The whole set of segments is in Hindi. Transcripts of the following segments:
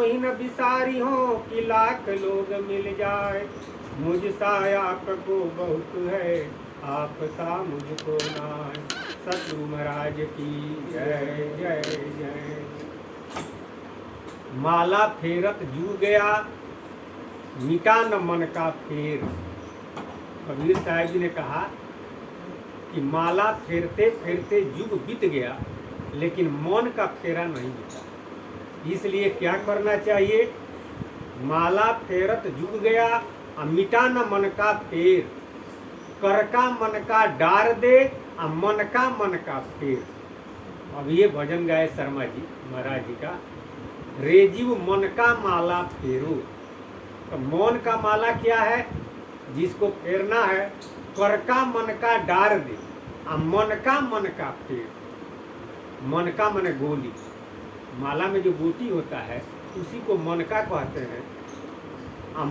ही न बिसारी हो कि लाख लोग मिल जाए। मुझसा आपको बहुत है, आप सा मुझको नाय। सतगुरु महाराज की जय जय जय। माला फेरत जू गया, मिटा न मन का फेर। कबीर साहब जी ने कहा कि माला फेरते फेरते युग बीत गया, लेकिन मन का फेरा नहीं बीता। इसलिए क्या करना चाहिए? माला फेरत जुग गया, मिटा न मन का फेर। कर का मन का डार दे, मन का फेर। अब ये भजन गाए शर्मा जी महाराज जी का, रेजीव मन का माला फेरो। तो मन का माला क्या है? जिसको फेरना है, कर का मन का डार दे, मन का फेर। मन का मन गोली, माला में जो गोटी होता है उसी को मन का कहते हैं।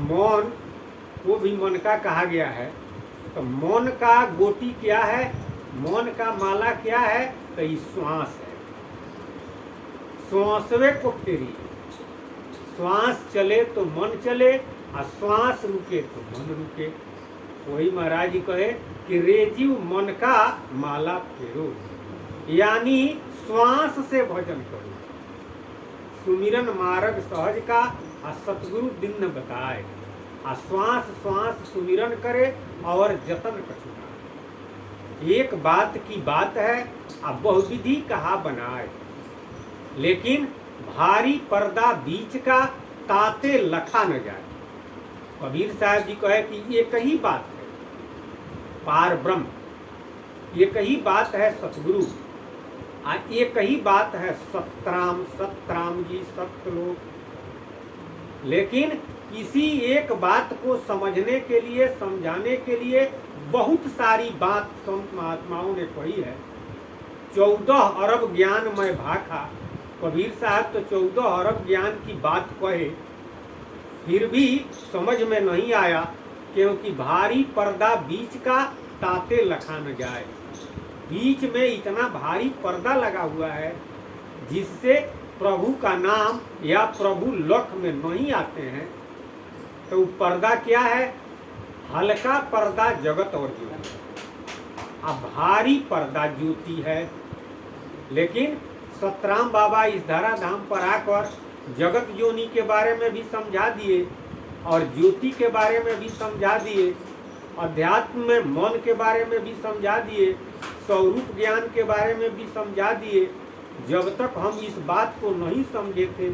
मन को भी मन का कहा गया है। तो मन का गोटी क्या है? मन का माला क्या है? तो ये श्वास है। श्वासवे को फेरी। श्वास चले तो मन चले, और श्वास रुके तो मन रुके। वही महाराज जी कहे कि रेजीव मन का माला फेरो, यानी श्वास से भजन करो। सुमिरन मार्ग सहज का, आ सतगुरु दिन न बताए। आ श्वास श्वास सुमिरन करे और जतन कछुना। एक बात की बात है, आ बहुविधि कहा बनाए। लेकिन भारी पर्दा बीच का, ताते लखा न जाए। कबीर साहब जी कहे कि एक ही बात है पार ब्रह्म, एक ही बात है सतगुरु, एक ही बात है सतराम जी सतलोक। लेकिन इसी एक बात को समझने के लिए, समझाने के लिए बहुत सारी बात संत महात्माओं ने कही है। 14 अरब ज्ञान में भाखा। कबीर साहब तो 14 अरब ज्ञान की बात कहे, फिर भी समझ में नहीं आया, क्योंकि भारी पर्दा बीच का, ताते लखा न जाए। बीच में इतना भारी पर्दा लगा हुआ है जिससे प्रभु का नाम या प्रभु लख में नहीं आते हैं। तो पर्दा क्या है? हल्का पर्दा जगत और ज्योति, अब भारी पर्दा ज्योति है। लेकिन सतराम बाबा इस धराधाम पर आकर जगत ज्योनि के बारे में भी समझा दिए, और ज्योति के बारे में भी समझा दिए, अध्यात्म में मन के बारे में भी समझा दिए, स्वरूप ज्ञान के बारे में भी समझा दिए। जब तक हम इस बात को नहीं समझे थे,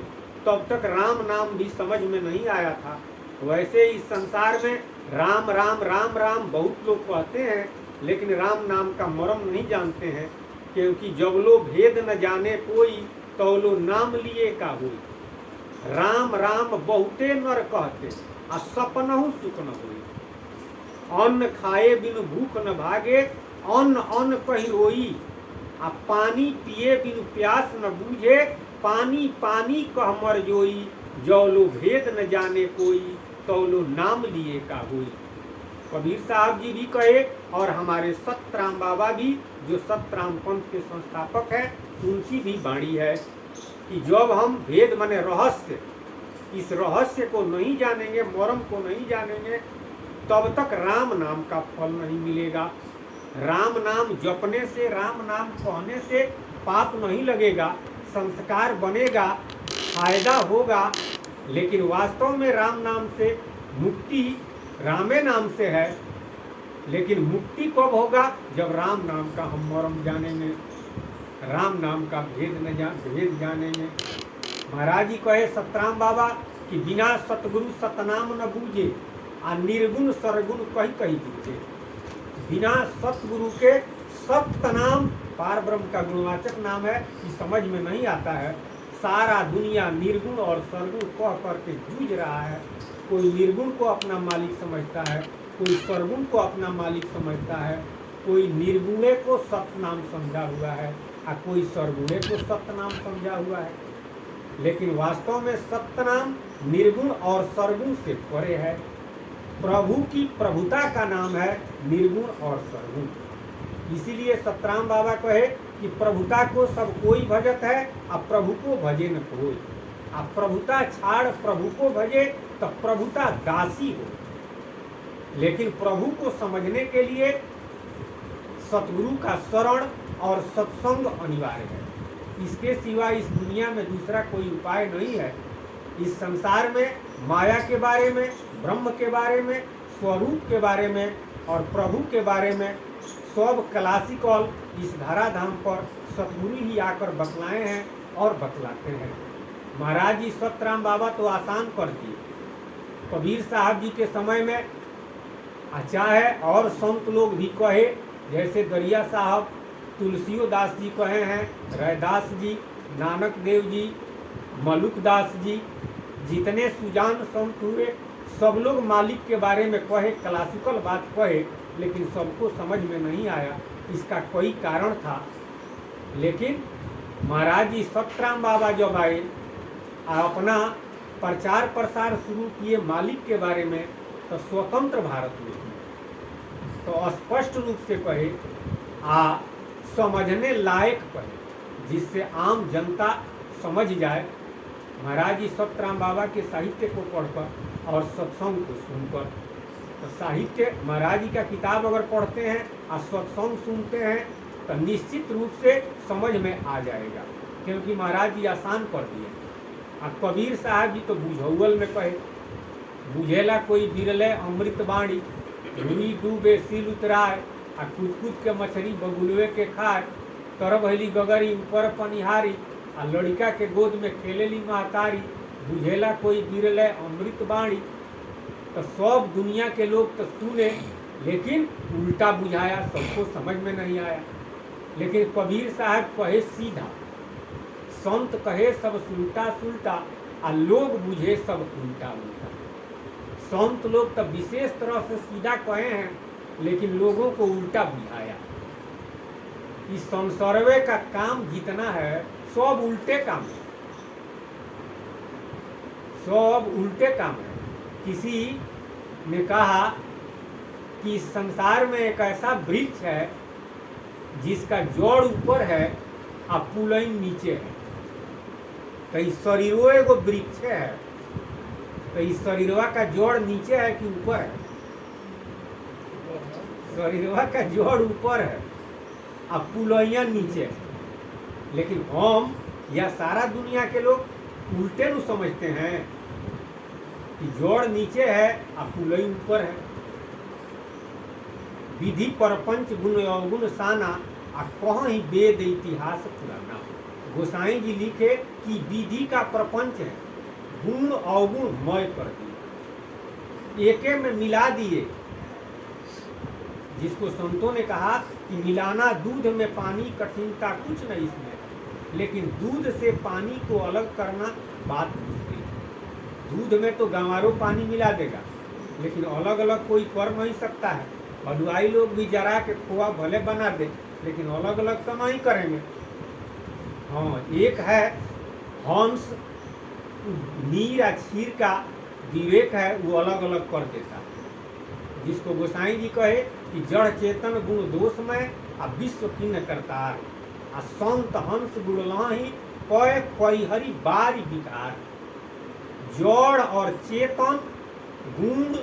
तब तक राम नाम भी समझ में नहीं आया था। वैसे इस संसार में राम राम राम राम बहुत लोग कहते हैं, लेकिन राम नाम का मर्म नहीं जानते हैं। क्योंकि जब लो भेद न जाने कोई, तो लो नाम लिए का होई। राम राम बहुते नर कहते, आ सपनहु सुख न होई। अन्न खाए बिनु भूख न भागे, अन्न अन्न कहीं रोई। आ पानी पिए बिनु प्यास न बूझे, पानी पानी कह मर जोई। जो लो भेद न जाने कोई, तो लो नाम लिए का होई। कबीर साहब जी भी कहे, और हमारे सतराम बाबा भी, जो सतराम पंथ के संस्थापक है, उनकी भी वाणी है कि जब हम भेद माने रहस्य, इस रहस्य को नहीं जानेंगे, मर्म को नहीं जानेंगे, तब तक राम नाम का फल नहीं मिलेगा। राम नाम जपने से, राम नाम कहने से पाप नहीं लगेगा, संस्कार बनेगा, फायदा होगा। लेकिन वास्तव में राम नाम से मुक्ति रामे नाम से है। लेकिन मुक्ति कब होगा? जब राम नाम का हम मर्म जानेंगे, राम नाम का भेद जानेंगे। महाराज जी कहे सतराम बाबा कि बिना सतगुरु सतनाम न बूझे, आ निर्गुण सरगुण कहीं कहीं बूझे। बिना सतगुरु के सतनाम पार ब्रह्म का गुणवाचक नाम है, कि समझ में नहीं आता है। सारा दुनिया निर्गुण और सरगुण कह करके जूझ रहा है। कोई निर्गुण को अपना मालिक समझता है, कोई सरगुण को अपना मालिक समझता है, कोई निर्गुणे को सतनाम समझा हुआ है, और कोई सरगुणे को सतनाम समझा हुआ है। लेकिन वास्तव में सतनाम निर्गुण और सरगुण से परे है। प्रभु की प्रभुता का नाम है निर्गुण और सरगुण। इसीलिए सतराम बाबा कहे कि प्रभुता को सब कोई भजत है, और प्रभु को भजे न कोई। आप प्रभुता छाड़ प्रभु को भजे तो प्रभुता दासी हो। लेकिन प्रभु को समझने के लिए सतगुरु का शरण और सत्संग अनिवार्य है। इसके सिवा इस दुनिया में दूसरा कोई उपाय नहीं है। इस संसार में माया के बारे में, ब्रह्म के बारे में, स्वरूप के बारे में और प्रभु के बारे में सब क्लासिकल इस धराधाम पर सतगुरु ही आकर बतलाए हैं और बतलाते हैं। महाराज जी सतराम बाबा तो आसान कर दिए। कबीर साहब जी के समय में चाहे और संत लोग भी कहे, जैसे दरिया साहब, तुलसियो दास जी कहे हैं, रैदास जी, नानक देव जी, मलुक दास जी, जितने सुजान संत हुए सब लोग मालिक के बारे में कहे, क्लासिकल बात कहे, लेकिन सबको समझ में नहीं आया। इसका कोई कारण था। लेकिन महाराज जी सतराम बाबा जब आए, अपना प्रचार प्रसार शुरू किए मालिक के बारे में, तो स्वतंत्र भारत में तो स्पष्ट रूप से कहे, समझने लायक कहे, जिससे आम जनता समझ जाए। महाराज जी सतराम बाबा के साहित्य को पढ़कर और सत्संग को सुनकर, तो साहित्य महाराज जी का किताब अगर पढ़ते हैं और सत्संग सुनते हैं तो निश्चित रूप से समझ में आ जाएगा, क्योंकि महाराज जी आसान कर दिए। और कबीर साहब जी तो बुझौल में कहे, बुझेला कोई बिरले अमृत बाणी, रुई डूबे सील उतराय, आ कूद कूद के मछली बगुलवे के खाए, तरब हली गगरी ऊपर पनिहारी, आ लड़का के गोद में खेलेली महतारी, बुझेला कोई बिरले अमृत बाणी। तो सब दुनिया के लोग तो सुने, लेकिन उल्टा बुझाया, सबको समझ में नहीं आया। लेकिन कबीर साहब कहे सीधा, संत कहे सब सुलटा सुलटा, आ लोग बुझे सब उल्टा उल्टा। संत लोग तो विशेष तरह से सीधा कहे हैं, लेकिन लोगों को उल्टा बुझाया। इस संसर्वे का काम जितना है सब उल्टे काम है, सब उल्टे काम है। किसी ने कहा कि इस संसार में एक ऐसा वृक्ष है जिसका जड़ ऊपर है और पुलैन नीचे है। तो इस शरीरो एगो वृक्ष है, तो इस शरीरवा का जड़ नीचे है कि ऊपर है? शरीरवा का जड़ ऊपर है और पुलैया नीचे है। लेकिन हम या सारा दुनिया के लोग उल्टे न समझते हैं कि जड़ नीचे है और पुलई ऊपर है। विधि परपंच गुण अवगुण साना, आ कहीं वेद इतिहास पुराना। गोसाई जी लिखे कि विधि का प्रपंच है, गुण अवगुण मय कर दिए, एके में मिला दिए। जिसको संतों ने कहा कि मिलाना दूध में पानी, कठिनता कुछ नहीं इसमें, लेकिन दूध से पानी को अलग करना बात मुश्किल है। दूध में तो गंवारो पानी मिला देगा, लेकिन अलग अलग कोई कर नहीं सकता है। हलवाई लोग भी जरा के खोआ भले बना दे, लेकिन अलग अलग तो नहीं करेंगे। हाँ, एक है हंस, नीर और क्षीर का विवेक है, वो अलग अलग कर देता है। जिसको गोसाई जी कहे कि जड़ चेतन गुण दोषमय आ विश्व किन्न करतार, आ संत हंस गुणलाही पय परिहरि बारी विकार। जड़ और चेतन गुण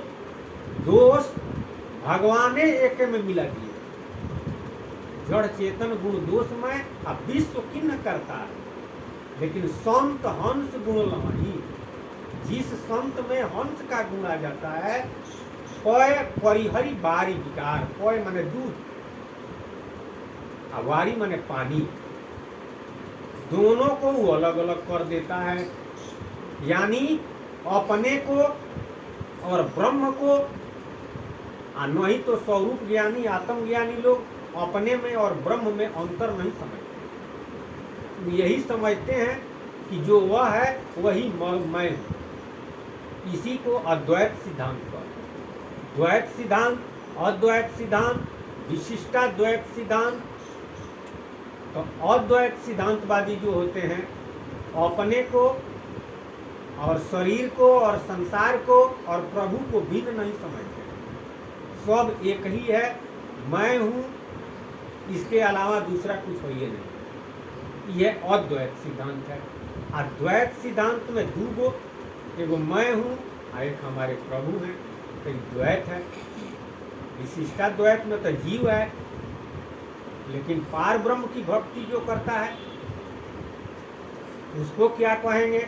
दोष भगवाने एक में मिला दिए। जड़ चेतन गुण दोषमय आ विश्व किन्न करतार। लेकिन संत हंस गुणलाही, जिस संत में हंस का गुण आ जाता है, पय परिहरि बारी विकार। पय माने दूध, वारी माने पानी, दोनों को वो अलग अलग कर देता है। यानी अपने को और ब्रह्म को, नहीं तो स्वरूप ज्ञानी आत्मज्ञानी लोग अपने में और ब्रह्म में अंतर नहीं समझते। यही समझते हैं कि जो वह है वही मैं हूँ। इसी को अद्वैत सिद्धांत कहते हैं। द्वैत सिद्धांत, अद्वैत सिद्धांत, विशिष्टाद्वैत सिद्धांत। तो अद्वैत सिद्धांतवादी जो होते हैं, अपने को और शरीर को और संसार को और प्रभु को भिन्न नहीं समझते। सब एक ही है, मैं हूँ, इसके अलावा दूसरा कुछ है नहीं। यह अद्वैत सिद्धांत है। आ द्वैत सिद्धांत में दूगो, एगो मैं हूँ और एक हमारे प्रभु हैं, तो द्वैत है। विशिष्टाद्वैत में तो जीव है, लेकिन पार ब्रह्म की भक्ति जो करता है उसको क्या कहेंगे?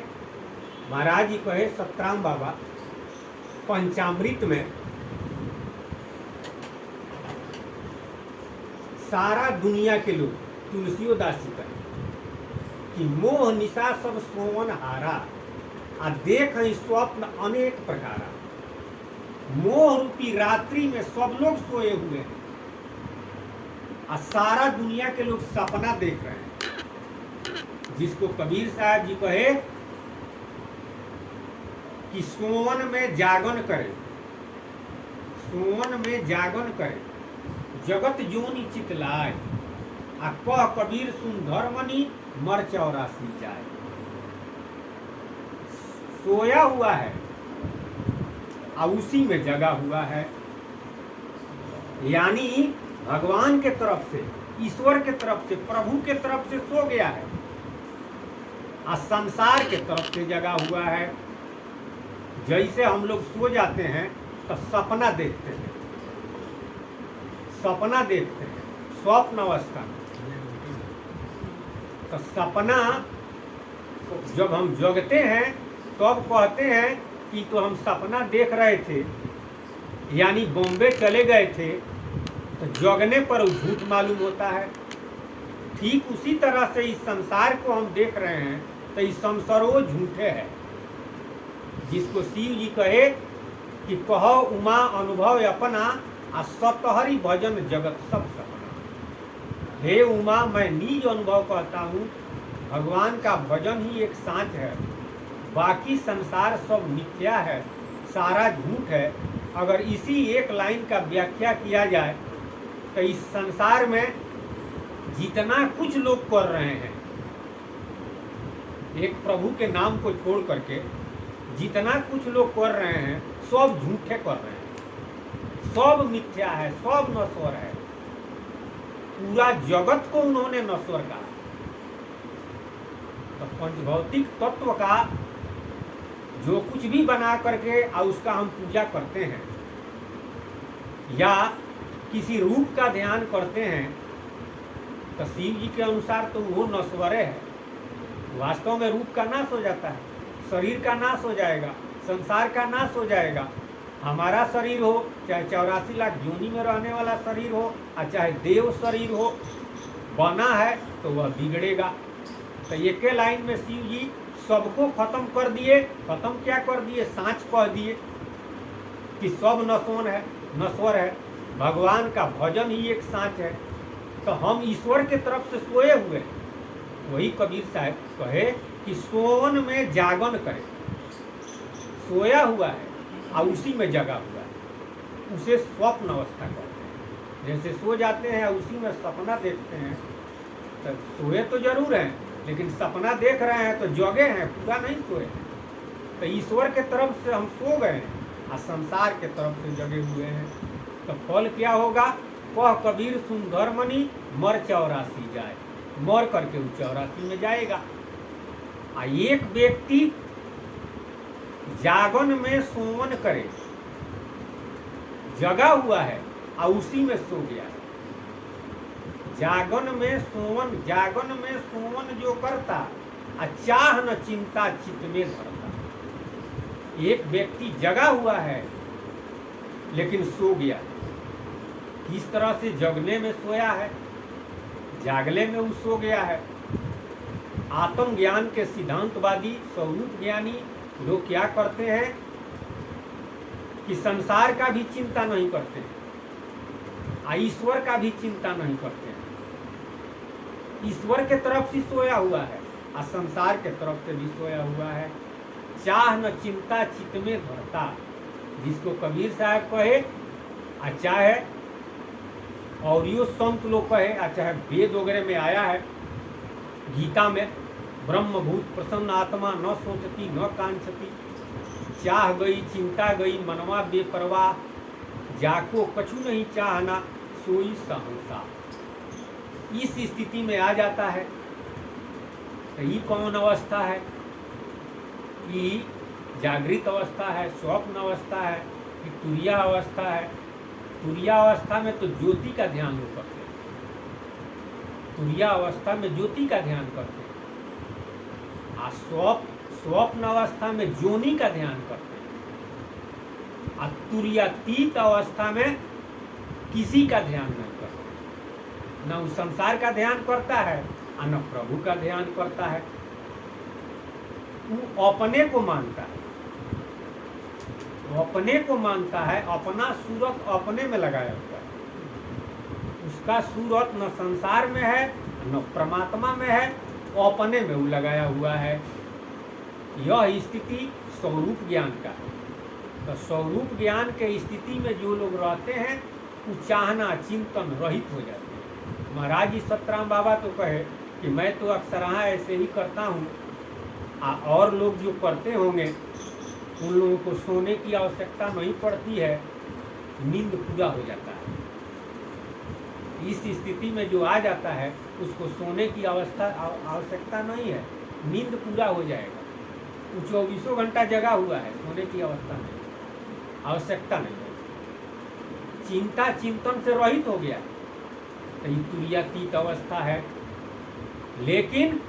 महाराज जी कहे सतराम बाबा पंचामृत में, सारा दुनिया के लोग तुलसीदास जी कहे कि मोह निशा सब सोवन हारा, आ देख स्वप्न अनेक प्रकारा। मोह रूपी रात्रि में सब लोग सोए हुए हैं और सारा दुनिया के लोग सपना देख रहे हैं, जिसको कबीर साहब जी कहे कि सोवन में जागन करे, सोवन में जागन करे, जगत जोनि चित लाए, आ कह कबीर सुन धर्मनी मर 84 जाए। सोया हुआ है और उसी में जगा हुआ है, यानी भगवान के तरफ से, ईश्वर के तरफ से, प्रभु के तरफ से सो गया है और संसार के तरफ से जगा हुआ है। जैसे हम लोग सो जाते हैं तो सपना देखते हैं, सपना देखते हैं स्वप्न अवस्था में। तो सपना जब हम जगते हैं तब कहते हैं कि तो हम सपना देख रहे थे, यानी बॉम्बे चले गए थे, तो जगने पर झूठ मालूम होता है। ठीक उसी तरह से इस संसार को हम देख रहे हैं तो इस संसारो झूठे है, जिसको शिव जी कहे कि कहो उमा अनुभव अपना, आ सतहरी भजन जगत सब सपना। हे उमा, मैं निज अनुभव कहता हूँ, भगवान का भजन ही एक सांच है, बाकी संसार सब मिथ्या है, सारा झूठ है। अगर इसी एक लाइन का व्याख्या किया जाए तो इस संसार में जितना कुछ लोग कर रहे हैं, एक प्रभु के नाम को छोड़ करके जितना कुछ लोग कर रहे हैं सब झूठे कर रहे हैं, सब मिथ्या है, सब नश्वर है। पूरा जगत को उन्होंने नश्वर कहा। तो पंचभौतिक तत्व का जो कुछ भी बना करके और उसका हम पूजा करते हैं या किसी रूप का ध्यान करते हैं, तो शिव जी के अनुसार तो वो नश्वरे है। वास्तव में रूप का नाश हो जाता है, शरीर का नाश हो जाएगा, संसार का नाश हो जाएगा। हमारा शरीर हो, चाहे 84 लाख योनि में रहने वाला शरीर हो, और चाहे देव शरीर हो, बना है तो वह बिगड़ेगा। तो एक लाइन में शिव जी सबको खत्म कर दिए। खत्म क्या कर दिए? सांच कह दिए कि सब नश्वर है, नश्वर है। भगवान का भजन ही एक सांच है। तो हम ईश्वर के तरफ से सोए हुए हैं। वही कबीर साहब कहे कि सोवन में जागन करे, सोया हुआ है और उसी में जगा हुआ है, उसे स्वप्न अवस्था कहते हैं। जैसे सो जाते हैं उसी में सपना देखते हैं, तो सोए तो जरूर हैं लेकिन सपना देख रहे हैं तो जगे हैं, पूरा नहीं सोए। तो ईश्वर के तरफ से हम सो गए हैं और संसार के तरफ से जगे हुए हैं। तो फल क्या होगा? कह कबीर सुन धर्मनी मर 84 जाए, मर करके वो 84 में जाएगा। आ एक व्यक्ति जागन में सोवन करे, जगा हुआ है और उसी में सो गया है। जागन में सोवन जो करता, चाह न चिंता चित्त में धरता। एक व्यक्ति जगा हुआ है लेकिन सो गया। किस तरह से जगने में सोया है, जागले में वो सो गया है। आत्मज्ञान के सिद्धांतवादी स्वरूप ज्ञानी लोग क्या करते हैं कि संसार का भी चिंता नहीं करते हैं, ईश्वर का भी चिंता नहीं करते हैं। ईश्वर के तरफ से सोया हुआ है और संसार के तरफ से भी सोया हुआ है। चाह न चिंता चित्त में धरता, जिसको कबीर साहब कहे, चाहे और यो संत लोग कहे, चाहे वेद वगैरह में आया है, गीता में, ब्रह्मभूत प्रसन्न आत्मा न सोचती न कांक्षती, चाह गई चिंता गई मनवा बेपरवाह, जाको कछु नहीं चाहना सोई सहंसा। इस स्थिति में आ जाता है तो ये कौन अवस्था है? कि जागृत अवस्था है, स्वप्न अवस्था है, कि तुरिया अवस्था है? तुरिया अवस्था में तो ज्योति का ध्यान हो करते हैं, तुरिया अवस्था में ज्योति का ध्यान करते हैं, और स्वप्न अवस्था में जोनि का ध्यान करते हैं, और तुरियातीत अवस्था में किसी का ध्यान नहीं करते, न उस संसार का ध्यान करता है और न प्रभु का ध्यान करता है। वो अपने को मानता है, वो अपने को मानता है, अपना सूरत अपने में लगाया हुआ है। उसका सूरत न संसार में है न परमात्मा में है, वो अपने में वो लगाया हुआ है। यह स्थिति स्वरूप ज्ञान का है। तो स्वरूप ज्ञान के स्थिति में जो लोग रहते हैं वो चाहना चिंतन रहित हो जाते हैं। महाराज जी सतराम बाबा तो कहे कि मैं तो अक्सरहा ऐसे ही करता हूँ, और लोग जो करते होंगे उन लोगों को सोने की आवश्यकता नहीं पड़ती है, नींद पूरा हो जाता है। इस स्थिति में जो आ जाता है उसको सोने की आवश्यकता नहीं है, नींद पूरा हो जाएगा। वो 24 घंटा जगा हुआ है, सोने की अवस्था नहीं, आवश्यकता नहीं है। चिंता चिंतन से रहित हो गया, तो ये तुरियातीत अवस्था है। लेकिन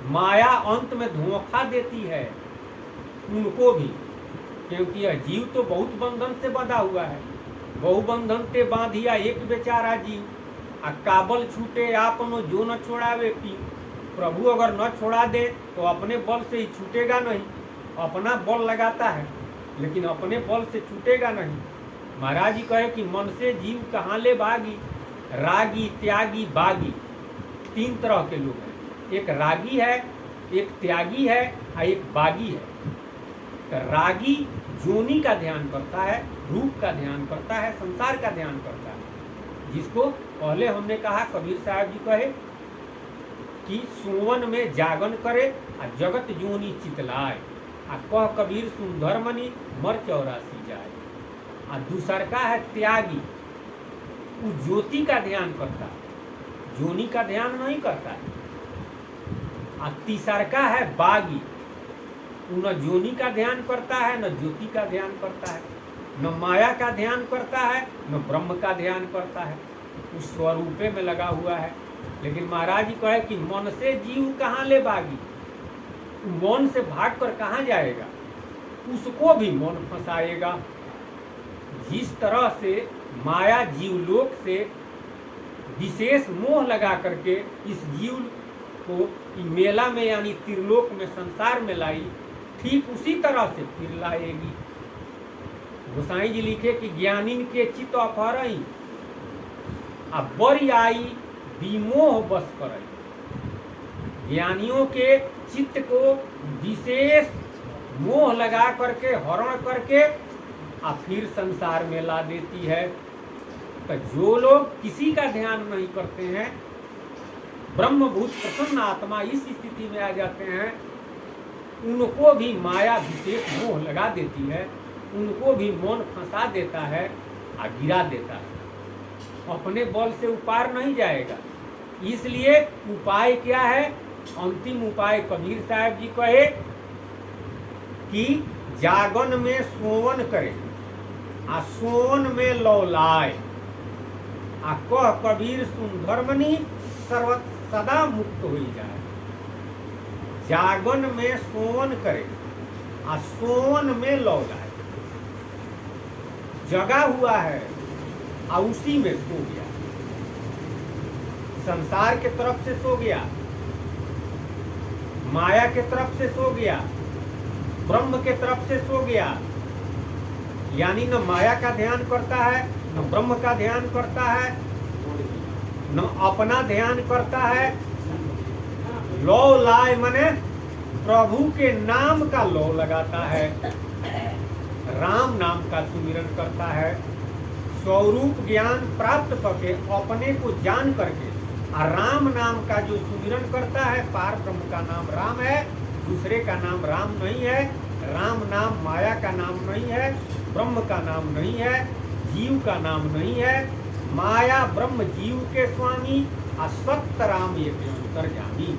माया अंत में धोखा देती है उनको भी, क्योंकि यह जीव तो बहुत बंधन से बंधा हुआ है। बहु बंधन ते बांधिया एक बेचारा जीव, आ काबल छूटे आपनो जो न छोड़ावे पी। प्रभु अगर न छोड़ा दे तो अपने बल से ही छूटेगा नहीं, अपना बल लगाता है लेकिन अपने बल से छूटेगा नहीं। महाराज जी कहे कि मन से जीव कहाँ ले भागी, रागी त्यागी बागी, 3 तरह के लोग हैं। एक रागी है, एक त्यागी है और एक बागी है। तो रागी जोनी का ध्यान करता है, रूप का ध्यान करता है, संसार का ध्यान करता है, जिसको पहले हमने कहा कबीर साहब जी कहे कि सोवन में जागन करे और जगत जोनी चितलाए, आ कह कबीर सुंदर मनी मर 84 जाए। और दूसर का है त्यागी, वो ज्योति का ध्यान करता है, जोनी का ध्यान नहीं करता है। और तीसर का है बागी, न जोनी का ध्यान करता है न ज्योति का ध्यान करता है, न माया का ध्यान करता है न ब्रह्म का ध्यान करता है, उस स्वरूपे में लगा हुआ है। लेकिन महाराज जी कहे कि मन से जीव कहाँ ले भागी, मन से भाग कर कहाँ जाएगा, उसको भी मन फंसाएगा। जिस तरह से माया जीवलोक से विशेष मोह लगा करके इस जीव को मेला में यानी त्रिलोक में संसार में लाई, ठीक उसी तरह से फिर लाएगी। गोसाई जी लिखे कि ज्ञानीन के चित्त अपहरई आ बड़ी आई विमोह बस करई। ज्ञानियों के चित्त को विशेष मोह लगा करके हरण करके आ फिर संसार में ला देती है। तो जो लोग किसी का ध्यान नहीं करते हैं, ब्रह्मभूत प्रसन्न आत्मा इस स्थिति में आ जाते हैं, उनको भी माया विशेष मोह लगा देती है, उनको भी मन फंसा देता है और गिरा देता है, अपने बल से उपार नहीं जाएगा। इसलिए उपाय क्या है? अंतिम उपाय कबीर साहब जी कहे कि जागन में सोवन करे आ सोवन में लौलाए, आ कह कबीर सुंदर मनी सर्व सदा मुक्त हो जाए। जागन में सोवन करे आ सोवन में लौलाए, जगा हुआ है आ उसी में सो गया, संसार के तरफ से सो गया, माया के तरफ से सो गया, ब्रह्म के तरफ से सो गया। यानी न माया का ध्यान करता है, न ब्रह्म का ध्यान करता है, न अपना ध्यान करता है। लौ लाए मने प्रभु के नाम का लौ लगाता है, राम नाम का सुमिरन करता है। स्वरूप ज्ञान प्राप्त करके अपने को जान करके और राम नाम का जो सुमिरन करता है, पार ब्रह्म का नाम राम है, दूसरे का नाम राम नहीं है। राम नाम माया का नाम नहीं है, ब्रह्म का नाम नहीं है, जीव का नाम नहीं है। माया ब्रह्म जीव के स्वामी, असत्य राम ये अंतर्यामी।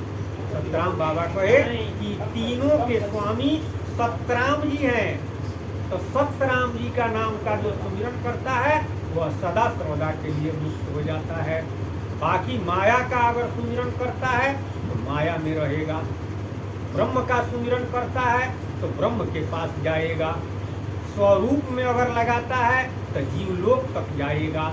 सतराम बाबा कहे कि तीनों के स्वामी सतराम जी हैं। तो सतराम जी का नाम का जो सुमिरन करता है वह सदा सर्वदा के लिए मुक्त हो जाता है। बाकी माया का अगर सुमिरन करता है तो माया में रहेगा, ब्रह्म का सुमिरन करता है तो ब्रह्म के पास जाएगा, स्वरूप में अगर लगाता है तो जीवलोक तक जाएगा।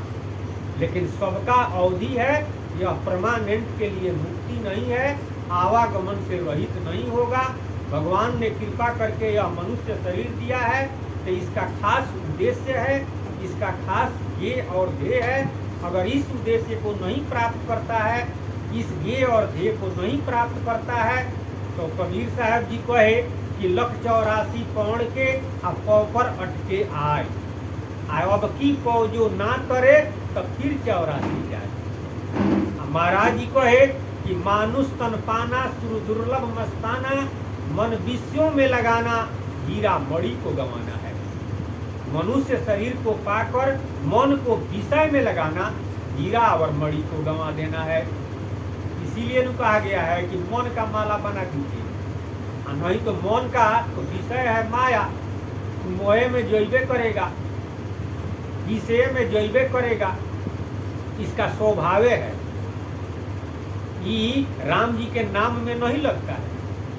लेकिन सबका अवधि है, यह परमानेंट के लिए मुक्ति नहीं है, आवागमन से रहित नहीं होगा। भगवान ने कृपा करके यह मनुष्य शरीर दिया है तो इसका खास उद्देश्य है, इसका खास ध्येय और ध्येय है। अगर इस उद्देश्य को नहीं प्राप्त करता है, इस ध्येय और ध्येय को नहीं प्राप्त करता है तो कबीर साहब जी कहे कि लख 84 पौड़ के अब पौ पर अटके आए, अब की पौ जो ना करे तब फिर 84 जाए। महाराज जी कहे कि मानुष तन पाना सुर दुर्लभ मस्ताना, मन विषयों में लगाना हीरा मणि को गंवाना है। मनुष्य शरीर को पाकर मन को विषय में लगाना हीरा और मणि को गंवा देना है। इसीलिए कहा गया है कि मन का माला बना दीजिए, नहीं तो मन का तो विषय है माया, मोहे में जइबे करेगा, विषय में जइबे करेगा, इसका स्वभाव है। ये राम जी के नाम में नहीं लगता है,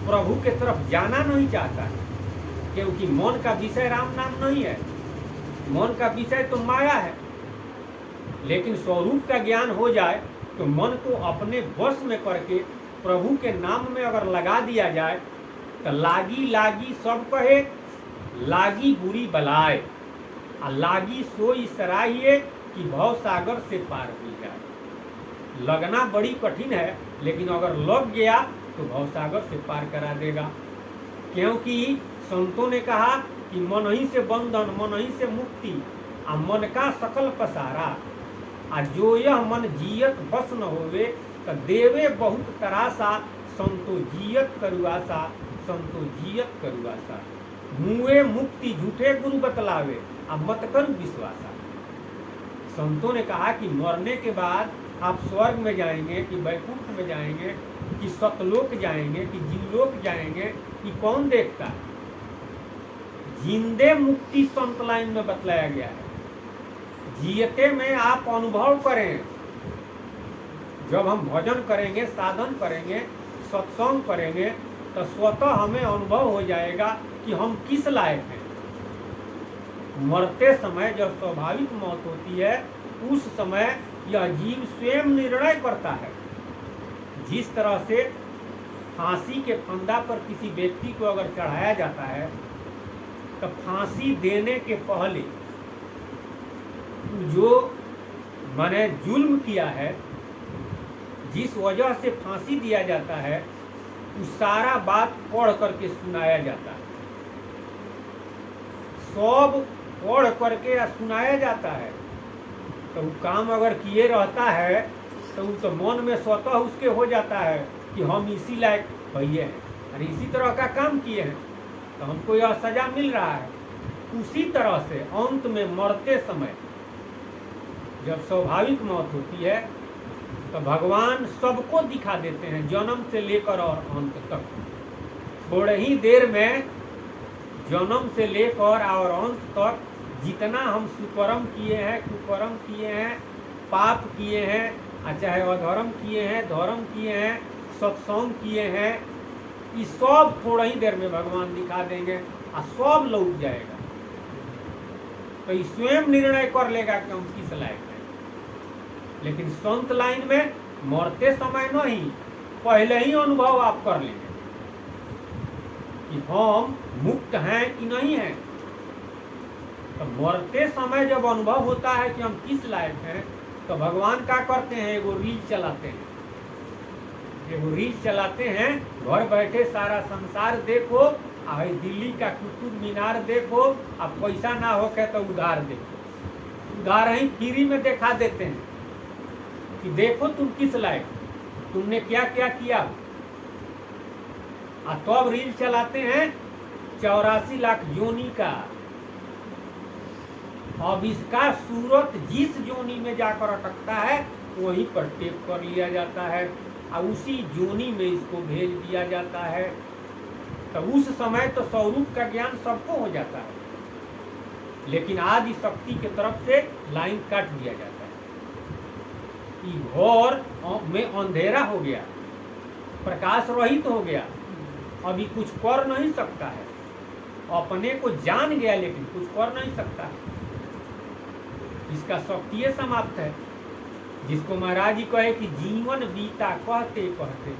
प्रभु के तरफ जाना नहीं चाहता है, क्योंकि मन का विषय राम नाम नहीं है, मन का विषय तो माया है। लेकिन स्वरूप का ज्ञान हो जाए तो मन को अपने वश में करके प्रभु के नाम में अगर लगा दिया जाए तो लागी लागी सब कहे, लागी बुरी बलाए, और लागी सोई सराहिए कि भव सागर से पार हो जाए। लगना बड़ी कठिन है, लेकिन अगर लग गया तो भव सागर से पार करा देगा। क्योंकि संतों ने कहा कि मन ही से बंधन, मन ही से मुक्ति, आ मन का सकल पसारा, आ जो यह मन जियत बस न होवे तो देवे बहुत तरासा, संतो जियत करुआसा, संतो जियत करुआसा। मुए मुक्ति झूठे गुरु बतलावे, अब मत करू विश्वासा। संतों ने कहा कि मरने के बाद आप स्वर्ग में जाएंगे कि वैकुंठ में जाएंगे कि सतलोक जाएंगे कि जीवलोक जाएंगे, कि कौन देखता है। जिंदे मुक्ति संत लाइन में बतलाया गया है, जियते में आप अनुभव करें। जब हम भजन करेंगे, साधन करेंगे, सत्संग करेंगे तो स्वतः हमें अनुभव हो जाएगा कि हम किस लायक हैं। मरते समय जब स्वाभाविक मौत होती है उस समय यह जीव स्वयं निर्णय करता है। जिस तरह से फांसी के फंदा पर किसी व्यक्ति को अगर चढ़ाया जाता है तो फांसी देने के पहले जो मैंने जुल्म किया है, जिस वजह से फांसी दिया जाता है, उस सारा बात पढ़ करके सुनाया जाता है, सब पढ़ करके सुनाया जाता है। तो वो काम अगर किए रहता है तो वो तो मन में स्वतः उसके हो जाता है कि हम इसी लायक भैया हैं, और इसी तरह का काम किए हैं तो हमको यह सजा मिल रहा है। उसी तरह से अंत में मरते समय जब स्वाभाविक मौत होती है तो भगवान सबको दिखा देते हैं, जन्म से लेकर और अंत तक। थोड़े ही देर में जन्म से लेकर और अंत तक जितना हम सुकर्म किए हैं, कुकर्म किए हैं, पाप किए हैं, चाहे अधर्म किए हैं, धर्म किए हैं, सत्संग किए हैं, ये सब थोड़ा ही देर में भगवान दिखा देंगे और सब लौट जाएगा। तो ये स्वयं निर्णय कर लेगा कि हम किस लायक हैं। लेकिन संत लाइन में मरते समय नहीं, पहले ही अनुभव आप कर लेंगे कि हम मुक्त हैं कि नहीं हैं। तो मरते समय जब अनुभव होता है कि हम किस लायक हैं तो भगवान क्या करते हैं, एगो रील चलाते हैं, एगो रील चलाते हैं, घर बैठे सारा संसार देखो, आ दिल्ली का कुतुब मीनार देखो, अब पैसा ना हो के तो उधार देखो, उधार ही फ्री में दिखा देते हैं कि देखो तुम किस लायक, तुमने क्या क्या किया। तब रील चलाते हैं 84 लाख जोनी का। अब इसका सूरत जिस जोनी में जाकर अटकता है वहीं पर टेप कर लिया जाता है। और उसी जोनी में इसको भेज दिया जाता है। तो उस समय तो स्वरूप का ज्ञान सबको हो जाता है, लेकिन आदि शक्ति के तरफ से लाइन काट दिया जाता है। ये घोर में अंधेरा हो गया, प्रकाश रहित हो गया, अभी कुछ कर नहीं सकता है। अपने को जान गया लेकिन कुछ कर नहीं सकता है, इसका शक्ति समाप्त है। जिसको महाराज जी कहे कि जीवन बीता कहते कहते,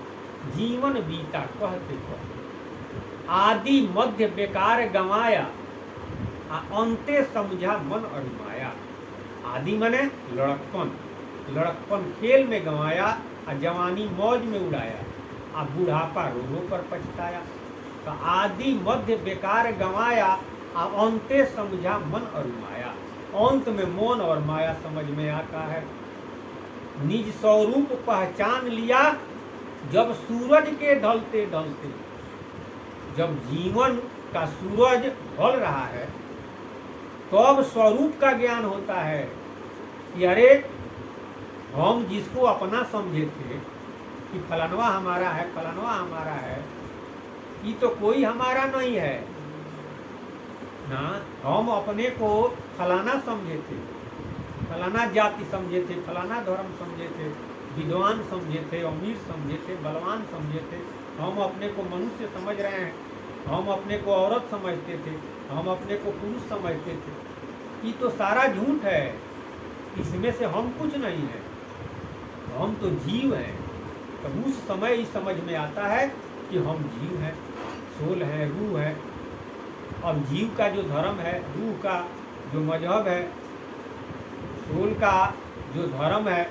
जीवन बीता कहते कहते, आदि मध्य बेकार गंवाया, अंते समझा मन अरुमाया। आदि मने लड़कपन, लड़कपन खेल में गंवाया, और जवानी मौज में उड़ाया, और बुढ़ापा रो रो कर पछताया। तो आदि मध्य बेकार गंवाया, और अंते समझा मन अरुमाया। अंत में मन और माया समझ में आता है। निज स्वरूप पहचान लिया जब सूरज के ढलते ढलते। जब जीवन का सूरज ढल रहा है तो अब स्वरूप का ज्ञान होता है कि अरे हम जिसको अपना समझे थे कि फलानवा हमारा है, फलानवा हमारा है, ये तो कोई हमारा नहीं है ना। हम अपने को फलाना समझे थे, फलाना जाति समझे थे, फलाना धर्म समझे थे, विद्वान समझे थे, अमीर समझे थे, बलवान समझे थे। हम अपने को मनुष्य समझ रहे हैं, हम अपने को औरत समझते थे, हम अपने को पुरुष समझते थे। ये तो सारा झूठ है, इसमें से हम कुछ नहीं है, हम तो जीव हैं। तो उस समय ही समझ में आता है कि हम जीव हैं, सोल है, रूह है। अब जीव का जो धर्म है, रूह का जो मजहब है, सोल का जो धर्म है,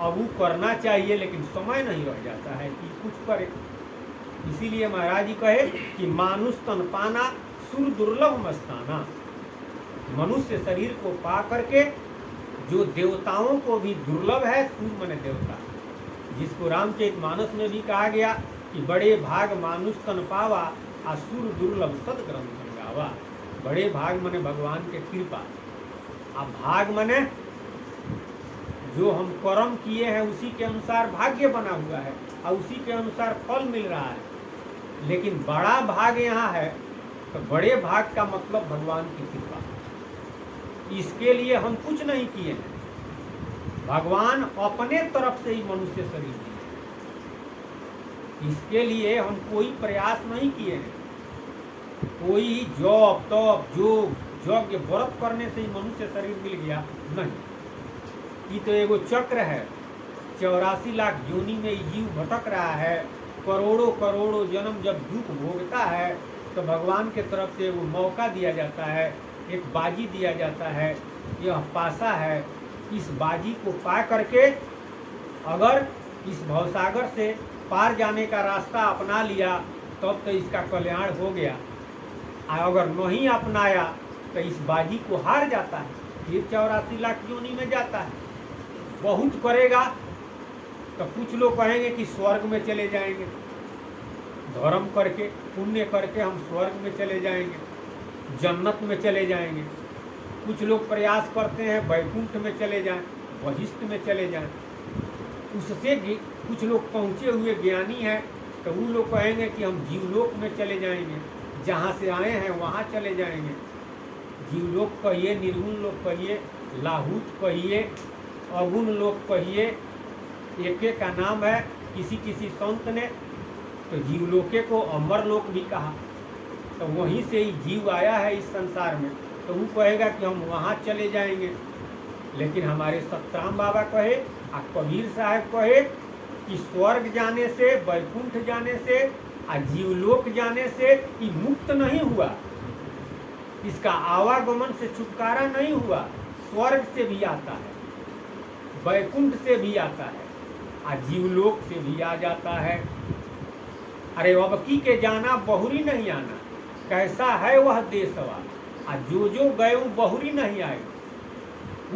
अब वो करना चाहिए, लेकिन समय नहीं रह जाता है कि कुछ करे। इसीलिए महाराज जी कहे कि मानुष तन पाना सुर दुर्लभ मस्ताना। मनुष्य शरीर को पा करके जो देवताओं को भी दुर्लभ है, सुर मने देवता, जिसको रामचरितमानस में भी कहा गया कि बड़े भाग मानुष तन पावा, असुर दुर्लभ सदग्रंथ गावा। बड़े भाग मने भगवान के कृपा, अब भाग मने जो हम कर्म किए हैं उसी के अनुसार भाग्य बना हुआ है और उसी के अनुसार फल मिल रहा है। लेकिन बड़ा भाग यहाँ है, तो बड़े भाग का मतलब भगवान की कृपा। इसके लिए हम कुछ नहीं किए हैं, भगवान अपने तरफ से ही मनुष्य शरीर दिए। इसके लिए हम कोई प्रयास नहीं किए हैं, कोई जॉब तप जोग यज्ञ व्रत करने से ही मनुष्य शरीर मिल गया नहीं। ये तो एगो चक्र है, 84 लाख योनि में जीव भटक रहा है, करोड़ों करोड़ों जन्म जब दुख भोगता है तो भगवान के तरफ से वो मौका दिया जाता है, एक बाजी दिया जाता है, यह पासा है। इस बाजी को पा करके अगर इस भवसागर से पार जाने का रास्ता अपना लिया तब तो इसका कल्याण हो गया, और अगर नहीं अपनाया तो इस बाजी को हार जाता है, फिर 84 लाख योनि में जाता है। बहुत करेगा तो कुछ लोग कहेंगे कि स्वर्ग में चले जाएंगे, धर्म करके पुण्य करके हम स्वर्ग में चले जाएंगे, जन्नत में चले जाएंगे। कुछ लोग प्रयास करते हैं वैकुंठ में चले जाएं, वशिष्ठ में चले जाएं। उससे कुछ लोग पहुँचे हुए ज्ञानी हैं तो वो लोग कहेंगे कि हम जीवलोक में चले जाएंगे, जहाँ से आए हैं वहाँ चले जाएंगे। जीवलोक कहिए, निर्गुण लोक कहिए, लाहूत कहिए, अगुण लोक कहिए, एक एक का नाम है। किसी किसी संत ने तो जीवलोके को अमर लोक भी कहा, तो वहीं से ही जीव आया है इस संसार में, तो वो कहेगा कि हम वहाँ चले जाएंगे। लेकिन हमारे सतराम बाबा कहे और कबीर साहब कहे कि स्वर्ग जाने से, वैकुंठ जाने से और जीवलोक जाने से ये मुक्त नहीं हुआ, इसका आवागमन से छुटकारा नहीं हुआ। स्वर्ग से भी आता है, वैकुंठ से भी आता है और जीवलोक से भी आ जाता है। अरे अबकी के जाना बहुरी नहीं आना, कैसा है वह देशवा, और जो जो गए बहुरी नहीं आए।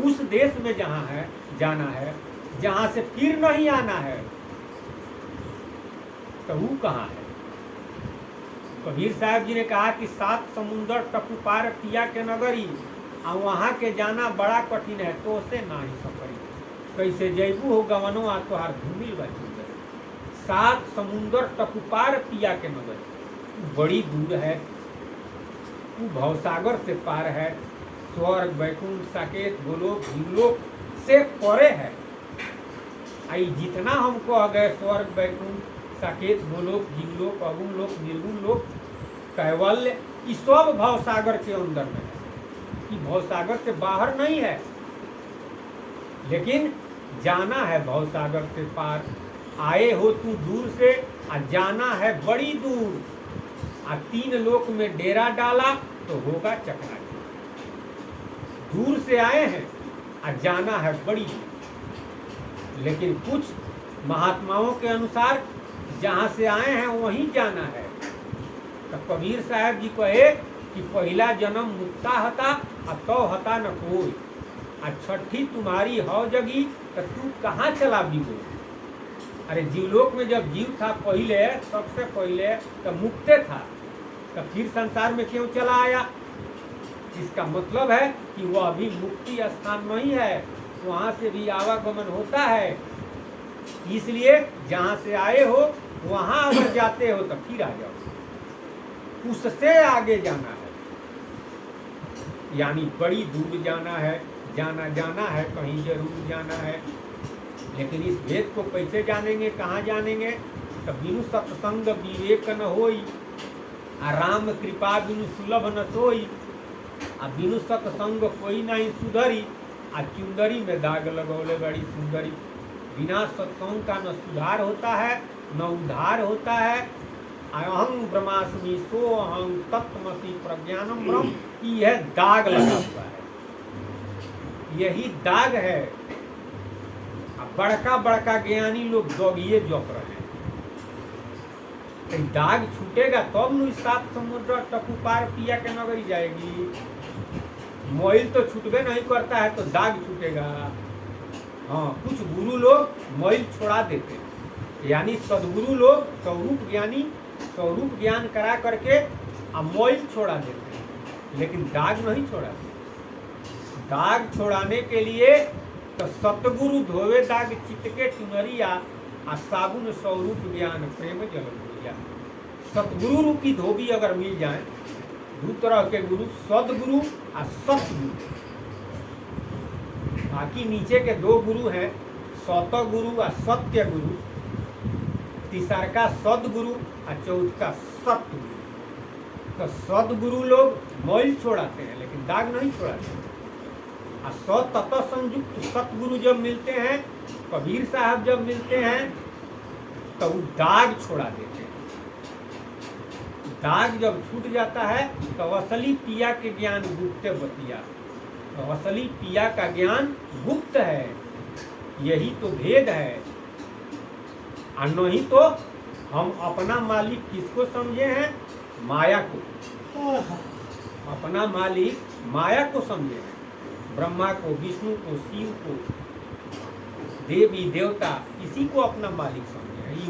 उस देश में जहाँ है जाना है, जहाँ से फिर नहीं आना है, तो वो कहाँ है? कबीर साहब जी ने कहा कि 7 समुंदर टपू पार पिया के नगरी, और वहाँ के जाना बड़ा कठिन है, तो से ना ही सफरी। कैसे जैबू हो गवनो आ तोहार धूमिल बची। सात समुंदर टपुपार पिया के नगरी, बड़ी दूर है, तू भवसागर से पार है, स्वर्ग वैकुंठ साकेत गोलोक जीवलोक से परे है। आई जितना हम कह गए स्वर्ग वैकुंठ साकेत गोलोक जीवलोक अगुण लोक निर्गुण लोक कैवल्य, ये सब भवसागर के अंदर में है, कि भवसागर से बाहर नहीं है, लेकिन जाना है भवसागर से पार। आए हो तू दूर से और जाना है बड़ी दूर, आ तीन लोक में डेरा डाला तो होगा चकनाचूर। दूर से आए हैं और जाना है बड़ी दूर, लेकिन कुछ महात्माओं के अनुसार जहाँ से आए हैं वहीं जाना है। तो कबीर साहब जी कहे कि पहला जन्म मुक्ता हता और तो हता न कोई, आ छठी तुम्हारी हौ जगी तो तू कहाँ चला बिगो। अरे जीवलोक में जब जीव था पहले, सबसे पहले तो मुक्ते था, तो फिर संसार में क्यों चला आया? इसका मतलब है कि वह अभी मुक्ति स्थान नहीं है, वहाँ से भी आवागमन होता है। इसलिए जहाँ से आए हो वहाँ अगर जाते हो तो फिर आ जाओ, उससे आगे जाना है, यानी बड़ी दूर जाना है, जाना है, कहीं जरूर जाना है। लेकिन इस भेद को कैसे जानेंगे, कहाँ जानेंगे? तो बिनु सत्संग विवेक न होई, आ राम कृपा बिनु सुलभ न सोई, आ बिनु सत्संग कोई नहीं सुधरी, आ चुंदरी में दाग लगौले बड़ी सुंदरी। बिना सत्संग का न सुधार होता है न उद्धार होता है। अहं ब्रह्मास्मि सो अहं तत्त्वमसि प्रज्ञानम ब्रह्म, यह दाग लगा हुआ है, यही दाग है। बड़का बड़का ज्ञानी लोग दोगिए जोक रहे हैं, तो दाग छूटेगा तब न सात समुद्र टपुपार पिया के नगरी जाएगी। मोइल तो छूटबे नहीं करता है तो दाग छूटेगा। हाँ, कुछ गुरु लोग मोइल छोड़ा देते, यानी सदगुरु लोग स्वरूप ज्ञानी स्वरूप ज्ञान करा करके मोइल छोड़ा देते हैं, लेकिन दाग नहीं छोड़ाते। दाग छोड़ाने के लिए तो सतगुरु धोवे दाग चित्त के चुनरिया, आ साबुन स्वरूप ज्ञान प्रेम जल भूलिया। सतगुरु रूपी धोबी अगर मिल जाए, दो तरह के गुरु, सदगुरु और सतगुरु। बाकी नीचे के दो गुरु हैं, सतगुरु और सत्य गुरु, तीसर का सदगुरु और चौथ का सतगुरु। तो सदगुरु लोग मोइल छोड़ाते हैं लेकिन दाग नहीं छोड़ाते। और सतत संयुक्त सतगुरु जब मिलते हैं, कबीर साहब जब मिलते हैं, तो वो दाग छोड़ा देते हैं। दाग जब छूट जाता है तो असली पिया के ज्ञान गुप्त बतिया, तो असली पिया का ज्ञान गुप्त है। यही तो भेद है। और नहीं तो हम अपना मालिक किसको समझे हैं? माया को। अपना मालिक माया को समझे हैं, ब्रह्मा को, विष्णु को, शिव को, देवी देवता, इसी को अपना मालिक समझे हैं।